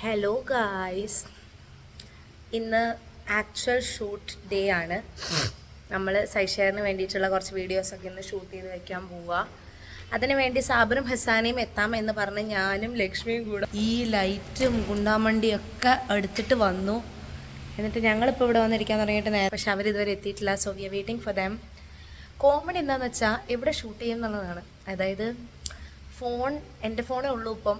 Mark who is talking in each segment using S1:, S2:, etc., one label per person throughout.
S1: Hello guys, ഇന്ന് actual shoot day ആണ്. നമ്മൾ സൈഷെയറിന് വേണ്ടിയിട്ടുള്ള കുറച്ച് വീഡിയോസൊക്കെ ഇന്ന് ഷൂട്ട് ചെയ്ത് വയ്ക്കാൻ പോവുക. അതിനു വേണ്ടി സാബറും ഹസാനയും എത്താമെന്ന് പറഞ്ഞ് ഞാനും ലക്ഷ്മിയും കൂടെ ഈ ലൈറ്റും ഗുണ്ടാമണ്ടിയൊക്കെ എടുത്തിട്ട് വന്നു. എന്നിട്ട് ഞങ്ങളിപ്പോൾ ഇവിടെ വന്നിരിക്കാൻ തുടങ്ങിയിട്ട് നേരെ, പക്ഷെ അവരിതുവരെ എത്തിയിട്ടില്ല. So we are waiting for them. Comedy എന്താണെന്ന് വെച്ചാൽ എവിടെ ഷൂട്ട് ചെയ്യും എന്നുള്ളതാണ്. അതായത് എൻ്റെ ഫോണേ ഉള്ളൂ ഇപ്പം.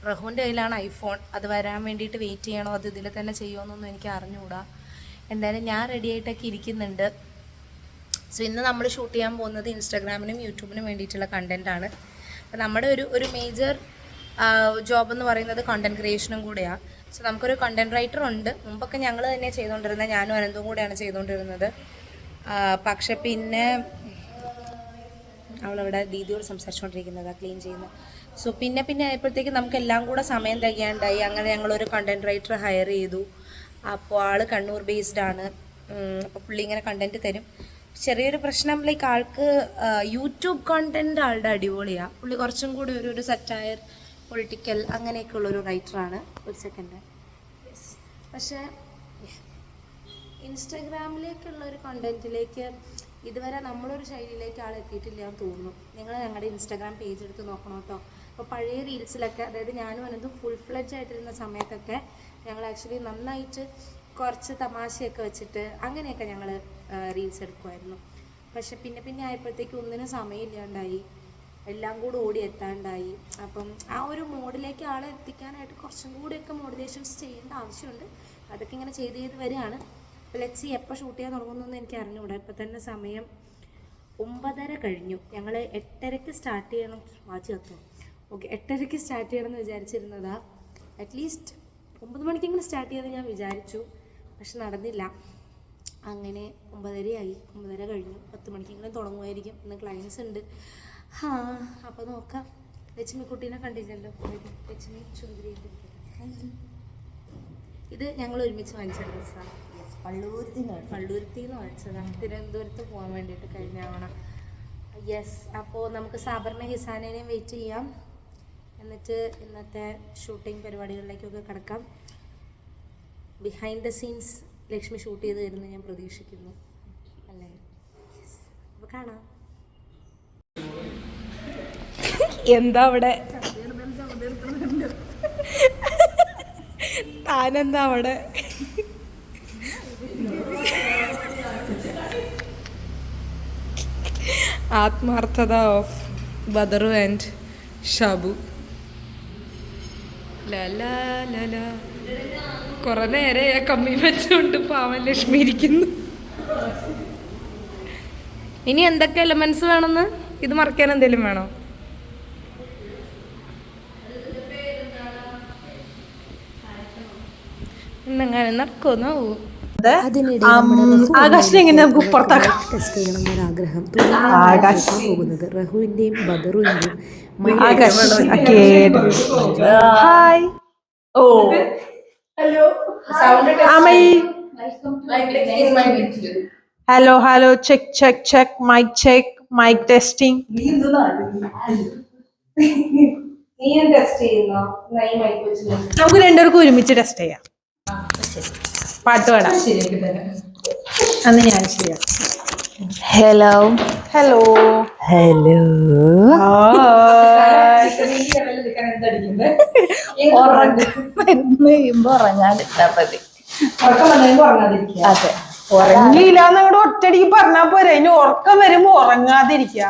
S1: റഹുവിൻ്റെ കയ്യിലാണ് ഐഫോൺ. അത് വരാൻ വേണ്ടിയിട്ട് വെയിറ്റ് ചെയ്യണോ, അത് ഇതിൽ തന്നെ ചെയ്യുമോയെന്നൊന്നും എനിക്ക് അറിഞ്ഞുകൂടാ. എന്തായാലും ഞാൻ റെഡി ആയിട്ടൊക്കെ ഇരിക്കുന്നുണ്ട്. സോ ഇന്ന് നമ്മൾ ഷൂട്ട് ചെയ്യാൻ പോകുന്നത് ഇൻസ്റ്റാഗ്രാമിനും യൂട്യൂബിനും വേണ്ടിയിട്ടുള്ള കണ്ടൻറ്റാണ്. അപ്പോൾ നമ്മുടെ ഒരു മേജർ ജോബ് എന്ന് പറയുന്നത് കണ്ടൻറ് ക്രിയേഷനും കൂടെയാണ്. സോ നമുക്കൊരു കണ്ടൻറ് റൈറ്റർ ഉണ്ട്. മുമ്പൊക്കെ ഞങ്ങൾ തന്നെ ചെയ്തുകൊണ്ടിരുന്നത്, ഞാനും അനന്തും കൂടെയാണ് ചെയ്തുകൊണ്ടിരുന്നത്. പക്ഷെ പിന്നെ അവളവിടെ ദീദിയോട് സംസാരിച്ചുകൊണ്ടിരിക്കുന്നതാണ്, ക്ലീൻ ചെയ്യുന്നത്. സോ പിന്നെ ആയപ്പോഴത്തേക്ക് നമുക്ക് എല്ലാം കൂടെ സമയം തികയാണ്ടായി. അങ്ങനെ ഞങ്ങളൊരു കണ്ടൻറ് റൈറ്റർ ഹയർ ചെയ്തു. അപ്പോൾ ആൾ കണ്ണൂർ ബേസ്ഡ് ആണ്. അപ്പോൾ പുള്ളി ഇങ്ങനെ കണ്ടൻറ്റ് തരും. ചെറിയൊരു പ്രശ്നം, ലൈക്ക് ആൾക്ക് യൂട്യൂബ് കണ്ടൻറ്റ് ആളുടെ അടിപൊളിയാണ്. പുള്ളി കുറച്ചും കൂടി ഒരു സറ്റയർ, പൊളിറ്റിക്കൽ അങ്ങനെയൊക്കെ ഉള്ളൊരു റൈറ്ററാണ്. ഒരു സെക്കൻഡ്. യെസ്. പക്ഷേ ഇൻസ്റ്റാഗ്രാമിലേക്കുള്ള ഒരു കണ്ടൻറ്റിലേക്ക് ഇതുവരെ നമ്മളൊരു ശൈലിയിലേക്ക് ആൾ എത്തിയിട്ടില്ല എന്ന് തോന്നുന്നു. നിങ്ങൾ ഞങ്ങളുടെ ഇൻസ്റ്റാഗ്രാം പേജ് എടുത്ത് നോക്കണം കേട്ടോ. അപ്പോൾ പഴയ റീൽസിലൊക്കെ, അതായത് ഞാനും അനന്തും ഫുൾ ഫ്ലെഡ്ജ് ആയിട്ടിരുന്ന സമയത്തൊക്കെ ഞങ്ങൾ ആക്ച്വലി നന്നായിട്ട് കുറച്ച് തമാശയൊക്കെ വെച്ചിട്ട് അങ്ങനെയൊക്കെ ഞങ്ങൾ റീൽസ് എടുക്കുമായിരുന്നു. പക്ഷെ പിന്നെ ആയപ്പോഴത്തേക്ക് ഒന്നിനും സമയമില്ലാണ്ടായി, എല്ലാം കൂടെ ഓടി എത്താണ്ടായി. അപ്പം ആ ഒരു മോഡിലേക്ക് ആളെ എത്തിക്കാനായിട്ട് കുറച്ചും കൂടിയൊക്കെ മോട്ടിവേഷൻസ് ചെയ്യേണ്ട ആവശ്യമുണ്ട്. അതൊക്കെ ഇങ്ങനെ ചെയ്ത് വരികയാണ്. അപ്പോൾ ലെറ്റ്സ് സീ എപ്പോൾ ഷൂട്ട് ചെയ്യാൻ തുടങ്ങുന്നതെന്ന് എനിക്ക് അറിഞ്ഞുകൂടാ. ഇപ്പോൾ തന്നെ സമയം 9:30 കഴിഞ്ഞു. ഞങ്ങൾ 8:30 സ്റ്റാർട്ട് ചെയ്യണം. വാച്ച് കത്തും. ഓക്കെ, 8:30 സ്റ്റാർട്ട് ചെയ്യണമെന്ന് വിചാരിച്ചിരുന്നതാ. അറ്റ്ലീസ്റ്റ് 9 മണിക്കെങ്കിലും സ്റ്റാർട്ട് ചെയ്യാൻ ഞാൻ വിചാരിച്ചു, പക്ഷെ നടന്നില്ല. അങ്ങനെ 9:30 ആയി. 9:30 കഴിഞ്ഞു. 10 മണിക്കെങ്കിലും തുടങ്ങുമായിരിക്കും. ഇന്ന് ക്ലയൻസ് ഉണ്ട്. അപ്പോൾ നോക്കാം. ലക്ഷ്മി കുട്ടീനെ കണ്ടില്ലല്ലോ. ലക്ഷ്മി ചുന്ദരിയൊക്കെ. ഇത് ഞങ്ങൾ ഒരുമിച്ച് വാങ്ങിച്ച ഡ്രസ്സാണ്. പള്ളുരുത്തി നിന്ന് വാങ്ങിച്ചതാണ്. തിരുവനന്തപുരത്ത് പോകാൻ വേണ്ടിയിട്ട് കഴിഞ്ഞ തവണ. യെസ്. അപ്പോൾ നമുക്ക് സാബറിനെ ഹിസാനേനെയും വെയിറ്റ് ചെയ്യാം. എന്നിട്ട് ഇന്നത്തെ ഷൂട്ടിംഗ് പരിപാടികളിലേക്കൊക്കെ കിടക്കാം. Behind the scenes Lakshmi shoot ചെയ്ത് തരുമെന്ന് ഞാൻ പ്രതീക്ഷിക്കുന്നു, അല്ലേ? അപ്പോൾ കാണാം. എന്താ അവിടെ താനെന്താ അവിടെ? ആത്മാർത്ഥത ഓഫ് ബദറു ആൻഡ് ഷാബു. കുറെ നേരെ കമ്മി വെച്ചുകൊണ്ട് പാവൻ ലക്ഷ്മി ഇരിക്കുന്നു. ഇനി എന്തൊക്കെ എലമെന്റ്സ് വേണമെന്ന്? ഇത് മറക്കാൻ എന്തെങ്കിലും വേണോ? ഇന്നെങ്ങനെ നടക്കുമെന്നോ?
S2: ആകാശിനെ എങ്ങനെ നമുക്ക് പുറത്താക്കാം?
S3: ടെസ്റ്റ് ചെയ്യണമെന്നൊരാഗ്രഹം പോകുന്നത് റഹുവിന്റെയും ബദറുവിന്റെയും
S2: ഹായ്. ഓ ഹലോ ചെക്ക് മൈക്ക് ടെസ്റ്റിംഗ്. നമുക്ക് രണ്ടുപേർക്കും ഒരുമിച്ച് ടെസ്റ്റ് ചെയ്യാം. പാട്ട് പാടാം. അന്ന് ഞാൻ ചെയ്യാം.
S3: ഹലോ ഉറങ്ങാതിരുന്നാ മതി. അതെ,
S2: ഉറങ്ങിയില്ലാന്നങ്ങോട്ട് ഒറ്റടിക്ക് പറഞ്ഞാ പോരെ. ഇനി ഉറക്കം വരുമ്പോ ഉറങ്ങാതിരിക്കുക.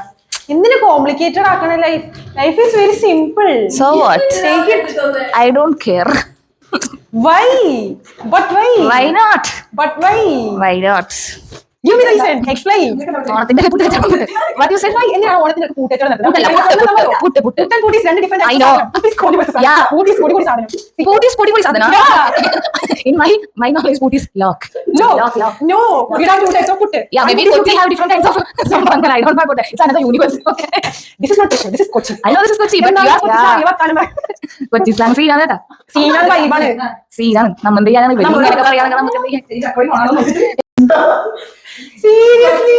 S2: എന്തിനു കോംപ്ലിക്കേറ്റഡ് ആക്കണ? Life is very simple.
S3: So what? I don't care.
S2: Why? But why?
S3: Why not?
S2: But why?
S3: Why not?
S2: Give me the reason. Explain.
S3: ഓണത്തിന്റെ What you said?
S2: എന്നെയാണ് ഓണത്തിന് കൂട്ടേറ്റം
S3: പുട്ട്.
S2: പുട്ടും കൂടി രണ്ട് different.
S3: I know. Yeah.
S2: Food is പൊടി സാധനം.
S3: Food is sadhana. In my knowledge, food is lock.
S2: No.
S3: Lock.
S2: No. We have two types of put.
S3: Yeah, maybe Kochi have different kinds of sambangal. I don't know about that. It's another universe. Okay.
S2: This is not Kochi. This is Kochi.
S3: I know this is Kochi, but you are Kochi slang scene ആണ് കേട്ടോ.
S2: സീനാണ് വൈബാണ്.
S3: സീനാണ്. നമ്മൾ എന്ത് ചെയ്യാനാണ്? ഇങ്ങനെയൊക്കെ പറയാനാണ് നമുക്ക്.
S2: സീരിയസ്ലി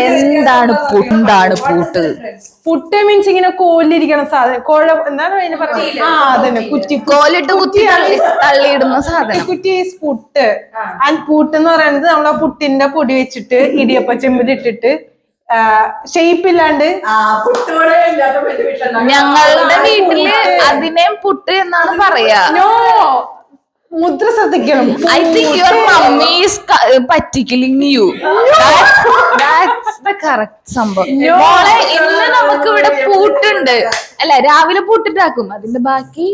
S3: എന്താണ് പൂട്ട്?
S2: പുട്ട് മീൻസ് ഇങ്ങനെ കോലിരിക്കണ സാധനം, എന്താണ് അതിന് പറയുക? ആ അതന്നെ, കുറ്റി.
S3: കോലിട്ട് കുത്തി തള്ളിയിടുന്ന സാധനം.
S2: കുറ്റി ഈസ് പുട്ട്. ആൻഡ് പുട്ട് എന്ന് പറയുന്നത് നമ്മളെ പുട്ടിന്റെ പൊടി വെച്ചിട്ട് ഇടിയപ്പ ചെമ്പിലിട്ടിട്ട് ഷേപ്പ് ഇല്ലാണ്ട്
S3: ഞങ്ങളുടെ വീട്ടില് അതിനെ പുട്ട് എന്നാണ് പറയാ.
S2: നോ, മുദ്ര ശ്രദ്ധിക്കണം.
S3: I think your mummy is particuling you. That's the correct സംഭവം. മോളെ ഇന്ന് നമുക്ക് ഇവിടെ പൂട്ടുണ്ട് അല്ല, രാവിലെ പൂട്ടുണ്ടാക്കും, അതിന്റെ ബാക്കി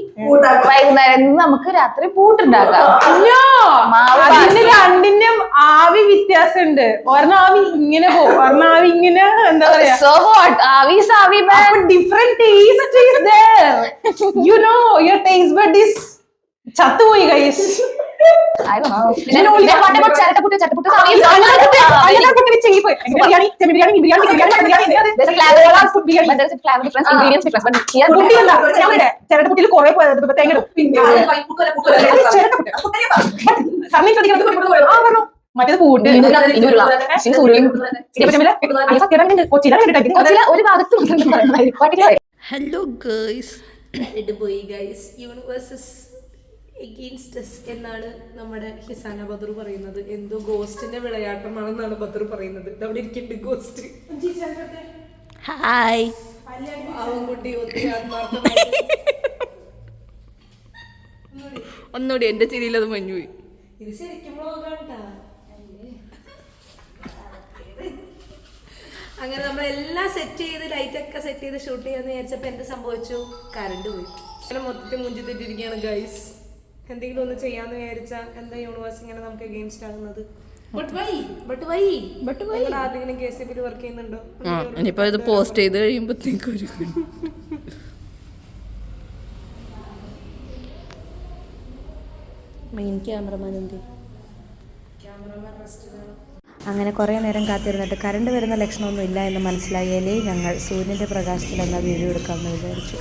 S3: വൈകുന്നേരം നമുക്ക് രാത്രി പൂട്ടുണ്ടാക്കാം.
S2: അതിന് രണ്ടിന്റെയും ആവി വ്യത്യാസമുണ്ട്. ഒരെണ്ണം ആവി ഇങ്ങനെ പോകും, ഒരെണ്ണം ആവി ഇങ്ങനെ, എന്താ പറയാ,
S3: So what? Avi's avi man.
S2: Different taste is there. You know, your taste bud is ചത്തുപോയി guys.
S3: I don't know. What about ചരട്ടപ്പുട്ട്? ചരട്ടപ്പുട്ട് there's a flavor difference, ingredients difference, but here
S2: ചിരട്ടപ്പുട്ടിൽ കുറെ തേങ്ങ മറ്റേത് പൂട്ട്
S3: ഒരു ഭാഗത്ത്.
S1: ഹലോ ഗേൾസ്, പോയി guys, universes against us എന്നാണ് നമ്മുടെ ഹിസാന ബദർ പറയുന്നത്. എന്തോ ഗോസ്റ്റിന്റെ വിളയാട്ടമാണെന്നാണ് ബദർ പറയുന്നത്. അവിടെ ഇരിക്കുന്നുണ്ട് ഗോസ്റ്റ്. ഹായ്, അവൻകുട്ടി ഒത്തിരി ആത്മാർത്ഥമായി.
S3: ഒന്നുകൂടി എന്റെ ചിരിയിൽ അത് മഞ്ഞുപോയി.
S1: ഇത് ശരിക്കും വ്ളോഗാണ്. അങ്ങനെ നമ്മളെല്ലാം സെറ്റ് ചെയ്ത് ലൈറ്റൊക്കെ സെറ്റ് ചെയ്ത് ഷൂട്ട് ചെയ്യാന്ന് വിചാരിച്ചപ്പോൾ എന്ത് സംഭവിച്ചു? കറണ്ട് പോയി. അങ്ങനെ മൊത്തത്തിൽ മുഞ്ചി തെറ്റിരിക്കുകയാണ് ഗൈസ്. എന്തെങ്കിലും ഒന്ന് ചെയ്യാന്ന് വിചാരിച്ചാൽ എന്താ യൂണിവേഴ്സ് ഇങ്ങനെ നമുക്ക് അഗെയിൻസ്റ്റ് ആകുന്നത്? ആരെങ്കിലും KCB വർക്ക് ചെയ്യുന്നുണ്ടോ?
S3: ഇനിയിപ്പോ ഇത് പോസ്റ്റ് ചെയ്ത് കഴിയുമ്പോഴത്തേക്കും ഒരു
S1: മെയിൻ ക്യാമറമാൻ അങ്ങനെ കുറേ നേരം കാത്തിരുന്നിട്ട് കറണ്ട് വരുന്ന ലക്ഷണമൊന്നും ഇല്ല എന്ന് മനസ്സിലായാലേ ഞങ്ങൾ സൂര്യൻ്റെ പ്രകാശത്തിൽ എന്നാൽ വീഡിയോ എടുക്കാമെന്ന് വിചാരിച്ചു.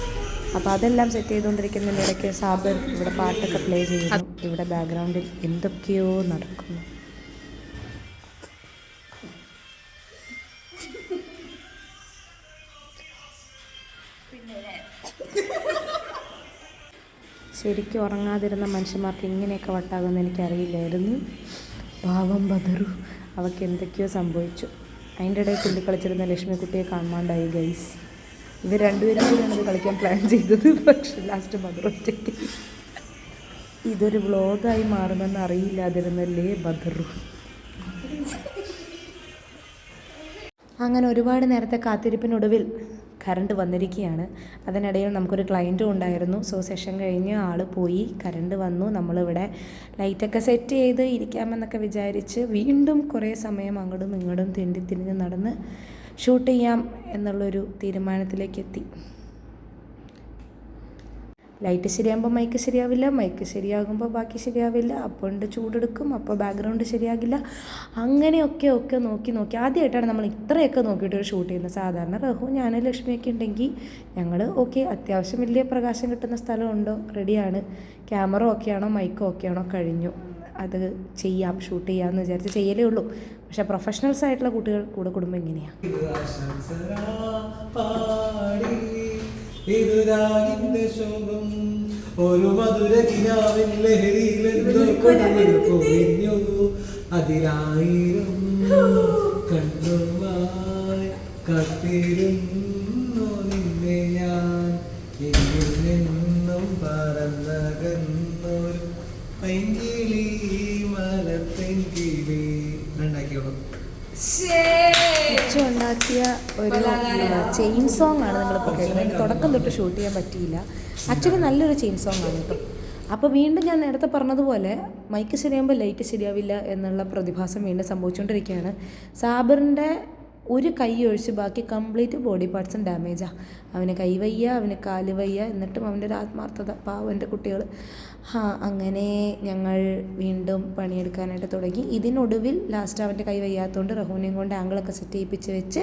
S1: അപ്പോൾ അതെല്ലാം സെറ്റ് ചെയ്തുകൊണ്ടിരിക്കുന്നതിനിടയ്ക്ക് സാബർ ഇവിടെ പാട്ടൊക്കെ പ്ലേ ചെയ്യുന്നു. ഇവിടെ ബാക്ക്ഗ്രൗണ്ടിൽ എന്തൊക്കെയോ നടക്കുന്നു. ശരിക്കും ഉറങ്ങാതിരുന്ന മനുഷ്യന്മാർക്ക് ഇങ്ങനെയൊക്കെ വട്ടാകുമെന്ന് എനിക്കറിയില്ലായിരുന്നു. പാവം ബദറു, അവൾക്ക് എന്തൊക്കെയോ സംഭവിച്ചു. അതിൻ്റെ ഇടയിൽ തുള്ളിക്കളിച്ചിരുന്ന ലക്ഷ്മിക്കുട്ടിയെ കാണാണ്ടായി ഗൈസ്. ഇവർ രണ്ടുപേരും കൂടിയാണ് ഇത് കളിക്കാൻ പ്ലാൻ ചെയ്തത്. പക്ഷെ ലാസ്റ്റ് ബദർ ഒറ്റയ്ക്ക്. ഇതൊരു വ്ളോഗായി മാറുമെന്ന് അറിയില്ലാതിരുന്നല്ലേ ബദറു. അങ്ങനെ ഒരുപാട് നേരത്തെ കാത്തിരിപ്പിനൊടുവിൽ കറണ്ട് വന്നിരിക്കുകയാണ്. അതിനിടയിൽ നമുക്കൊരു ക്ലയൻറ്റും ഉണ്ടായിരുന്നു. സോ സെഷൻ കഴിഞ്ഞ് ആൾ പോയി, കറണ്ട് വന്നു. നമ്മളിവിടെ ലൈറ്റൊക്കെ സെറ്റ് ചെയ്ത് ഇരിക്കാമെന്നൊക്കെ വിചാരിച്ച് വീണ്ടും കുറേ സമയം അങ്ങോട്ടും ഇങ്ങോട്ടും തിരിഞ്ഞ് നടന്ന് ഷൂട്ട് ചെയ്യാം എന്നുള്ളൊരു തീരുമാനത്തിലേക്ക് എത്തി. ലൈറ്റ് ശരിയാകുമ്പോൾ മൈക്ക് ശരിയാവില്ല, മൈക്ക് ശരിയാകുമ്പോൾ ബാക്കി ശരിയാവില്ല, അപ്പോൾ ഉണ്ട് ചൂടെടുക്കും, അപ്പോൾ ബാക്ക്ഗ്രൗണ്ട് ശരിയാകില്ല. അങ്ങനെയൊക്കെ നോക്കി ആദ്യമായിട്ടാണ് നമ്മൾ ഇത്രയൊക്കെ നോക്കിയിട്ട് ഒരു ഷൂട്ട് ചെയ്യുന്നത്. സാധാരണ റഹു ഞാൻ ലക്ഷ്മിയൊക്കെ ഉണ്ടെങ്കിൽ ഞങ്ങൾ ഓക്കെ, അത്യാവശ്യം വലിയ പ്രകാശം കിട്ടുന്ന സ്ഥലമുണ്ടോ, റെഡിയാണ്, ക്യാമറ ഓക്കെയാണോ, മൈക്ക് ഓക്കെയാണോ, കഴിഞ്ഞു, അത് ചെയ്യാം, ഷൂട്ട് ചെയ്യാമെന്ന് വിചാരിച്ച് ചെയ്യലേ ഉള്ളൂ. പക്ഷേ പ്രൊഫഷണൽസ് ആയിട്ടുള്ള കുട്ടികൾ കൂടെ കുടുംബം എങ്ങനെയാണ്?
S4: ഒരു മധുര കിനാവിൻ ലഹരിയിലെന്തോ അതിലായിരം കണ്ണുമായി കാത്തിരുന്നു നിന്നെ ഞാൻ, എന്നിൽ നിന്നും പറന്നകന്നൊരു പൈങ്കിളി മലത്തെങ്കിളി. രണ്ടാക്കിയോളൂ.
S1: ഉണ്ടാക്കിയ ഒരു ചെയിൻ സോങ് ആണ് നിങ്ങളിപ്പോൾ കേൾക്കുന്നത്. തുടക്കം തൊട്ട് ഷൂട്ട് ചെയ്യാൻ പറ്റിയില്ല. ആക്ച്വലി നല്ലൊരു ചെയിൻ സോങ് ആണ് കേട്ടോ. അപ്പോൾ വീണ്ടും ഞാൻ നേരത്തെ പറഞ്ഞതുപോലെ മൈക്ക് ശരിയാകുമ്പോൾ ലൈറ്റ് ശരിയാവില്ല എന്നുള്ള പ്രതിഭാസം വീണ്ടും സംഭവിച്ചുകൊണ്ടിരിക്കുകയാണ്. സാബറിൻ്റെ ഒരു കൈ ഒഴിച്ച് ബാക്കി കംപ്ലീറ്റ് ബോഡി പാർട്സും ഡാമേജാണ്. അവന് കൈ വയ്യ, അവന് കാല് വയ്യ, എന്നിട്ടും അവൻ്റെ ഒരു ആത്മാർത്ഥത, പാവൻ്റെ കുട്ടികൾ. അങ്ങനെ ഞങ്ങൾ വീണ്ടും പണിയെടുക്കാനായിട്ട് തുടങ്ങി. ഇതിനൊടുവിൽ ലാസ്റ്റ് അവൻ്റെ കൈ വയ്യാത്തതുകൊണ്ട് റഹൂനെയും കൊണ്ട് ആംഗിളൊക്കെ സെറ്റ് ചെയ്യിപ്പിച്ച് വെച്ച്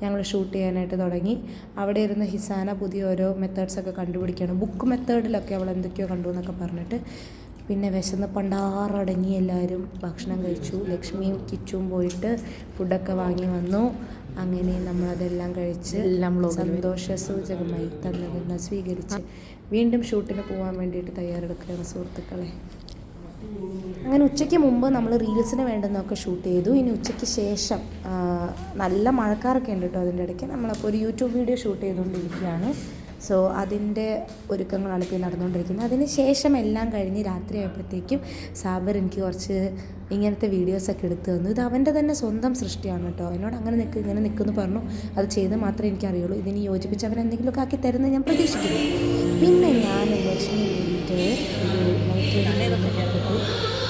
S1: ഞങ്ങൾ ഷൂട്ട് ചെയ്യാനായിട്ട് തുടങ്ങി. അവിടെ ഇരുന്ന് ഹിസാന പുതിയ ഓരോ മെത്തേഡ്സൊക്കെ കണ്ടുപിടിക്കുകയാണ്. ബുക്ക് മെത്തേഡിലൊക്കെ അവൾ എന്തൊക്കെയോ കണ്ടു എന്നൊക്കെ പറഞ്ഞിട്ട് പിന്നെ വിശന്ന് പണ്ടാറടങ്ങി എല്ലാവരും ഭക്ഷണം കഴിച്ചു. ലക്ഷ്മിയും കിച്ചുവും പോയിട്ട് ഫുഡൊക്കെ വാങ്ങി വന്നു. അങ്ങനെ നമ്മളതെല്ലാം കഴിച്ച് സന്തോഷസൂചകമായി തന്നതെല്ലാം സ്വീകരിച്ച് വീണ്ടും ഷൂട്ടിന് പോകാൻ വേണ്ടിയിട്ട് തയ്യാറെടുക്കുകയാണ് സുഹൃത്തുക്കളെ. അങ്ങനെ ഉച്ചയ്ക്ക് മുമ്പ് നമ്മൾ റീൽസിന് വേണ്ടുന്നതൊക്കെ ഷൂട്ട് ചെയ്തു. ഇനി ഉച്ചയ്ക്ക് ശേഷം നല്ല മഴക്കാറൊക്കെ ഉണ്ട് കേട്ടോ. അതിൻ്റെ ഇടയ്ക്ക് നമ്മളപ്പോൾ ഒരു യൂട്യൂബ് വീഡിയോ ഷൂട്ട് ചെയ്തുകൊണ്ടിരിക്കുകയാണ്. സോ അതിൻ്റെ ഒരുക്കങ്ങളാണ് ഇപ്പോൾ നടന്നുകൊണ്ടിരിക്കുന്നത്. അതിന് ശേഷം എല്ലാം കഴിഞ്ഞ് രാത്രി ആയപ്പോഴത്തേക്കും സാബർ എനിക്ക് കുറച്ച് ഇങ്ങനത്തെ വീഡിയോസൊക്കെ എടുത്തു തന്നു. ഇത് അവൻ്റെ തന്നെ സ്വന്തം സൃഷ്ടിയാണ് കേട്ടോ. എന്നോട് അങ്ങനെ നിൽക്കുക ഇങ്ങനെ നിൽക്കുമെന്ന് പറഞ്ഞു. അത് ചെയ്ത് മാത്രമേ എനിക്കറിയുള്ളൂ. ഇതിന് യോജിപ്പിച്ച് അവൻ എന്തെങ്കിലുമൊക്കെ ആക്കി തരുന്നത് ഞാൻ പ്രതീക്ഷിക്കുന്നു. പിന്നെ ഞാൻ ലക്ഷ്മി കൂടിയിട്ട് ഒരു നൈറ്റ്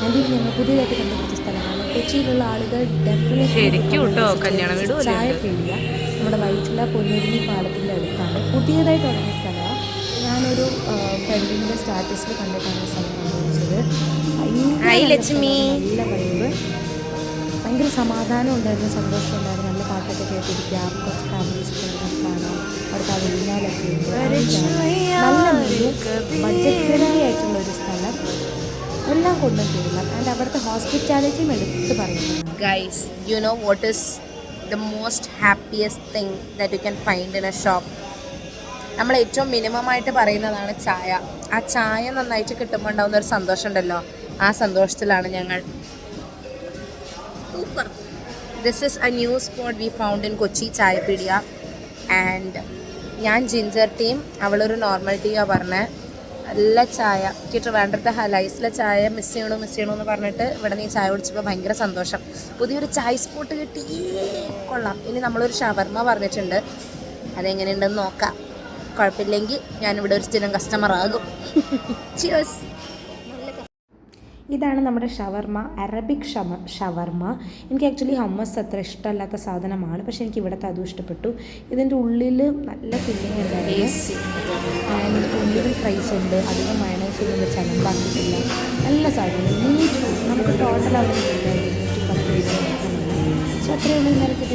S1: എൻ്റെ ഞങ്ങൾ പുതിയതായിട്ട് കണ്ടുപിടിച്ച സ്ഥലമാണ്. കൊച്ചിയിലുള്ള ആളുകൾ ഡെഫിനറ്റ്ലി ചായ പീടിക നമ്മുടെ വൈറ്റില പൊന്നൊരുങ്ങി പാലത്തിൻ്റെ അടുത്താണ് പുതിയതായിട്ട് തുടങ്ങിയ സ്ഥലമാണ്. ഞാനൊരു ഫ്രണ്ടിൻ്റെ സ്റ്റാറ്റസിൽ കണ്ടിട്ടാണ് സ്ഥലം കണ്ടുപിടിച്ചത്. നല്ല വൈബ്, ഭയങ്കര സമാധാനം ഉണ്ടായിരുന്നു, സന്തോഷം ഉണ്ടായിരുന്നു. നല്ല പാട്ടൊക്കെ കേട്ടിരിക്കാം, കുറച്ച് ഫാമിലീസൊക്കെ കാണാം. അവർക്ക് ആ വെളിനാലൊക്കെ ഉണ്ട്. നല്ല ബഡ്ജറ്റ് ഫ്രണ്ട്ലി ആയിട്ടുള്ളൊരു സ്ഥലം, എല്ലാം കൊണ്ടും തീരുമാനം. ആൻഡ് അവിടുത്തെ ഹോസ്പിറ്റാലിറ്റിയും എടുത്ത് പറയുന്നത്.
S5: Guys, you know what is the most happiest thing that you can find in a shop? നമ്മൾ ഏറ്റവും മിനിമമായിട്ട് പറയുന്നതാണ് ചായ. ആ ചായ നന്നായിട്ട് കിട്ടുമ്പോൾ ഉണ്ടാകുന്ന ഒരു സന്തോഷം ഉണ്ടല്ലോ, ആ സന്തോഷത്തിലാണ് ഞങ്ങൾ. Super. This is a new spot we found in Kochi, ചായപീടിയ. ആൻഡ് ഞാൻ ജിഞ്ചർ ടീയും അവളൊരു നോർമൽ ടീയാണ് പറഞ്ഞത്. നല്ല ചായ കിട്ടും. വേണ്ടത്തെ ഹലൈസിലെ ചായ മിസ് ചെയ്യണു എന്ന് പറഞ്ഞിട്ട് ഇവിടെ നീ ചായ കുടിച്ചപ്പോൾ ഭയങ്കര സന്തോഷം. പുതിയൊരു ചായ സ്പോട്ട് കിട്ടി, കൊള്ളാം. ഇനി നമ്മളൊരു ഷവർമ പറഞ്ഞിട്ടുണ്ട്, അതെങ്ങനെയുണ്ടെന്ന് നോക്കാം. കുഴപ്പമില്ലെങ്കിൽ ഞാനിവിടെ ഒരു സ്ഥിരം കസ്റ്റമർ ആകും. ചിയേഴ്സ്.
S1: ഇതാണ് നമ്മുടെ ഷവർമ, അറബിക് ഷവർമ. എനിക്ക് ആക്ച്വലി ഹമ്മസ് അത്ര ഇഷ്ടമല്ലാത്ത സാധനമാണ്, പക്ഷേ എനിക്ക് ഇവിടുത്തെ അതും ഇഷ്ടപ്പെട്ടു. ഇതിൻ്റെ ഉള്ളിൽ നല്ല ഫില്ലിങ് ഉണ്ടായിരുന്നു. ആൻഡ് ഉള്ളിൽ ഫ്രൈസ് ഉണ്ട്, അധികം മയണൈസ് ഒന്നും വെച്ച് അലമ്പാക്കിയിട്ടില്ല. നല്ല സാധനം, നീറ്റ് ഫുഡ്. നമുക്ക് ടോട്ടൽ അവിടെ 210 രൂപ. സോ അത്രയുള്ള ഇന്നലത്തെ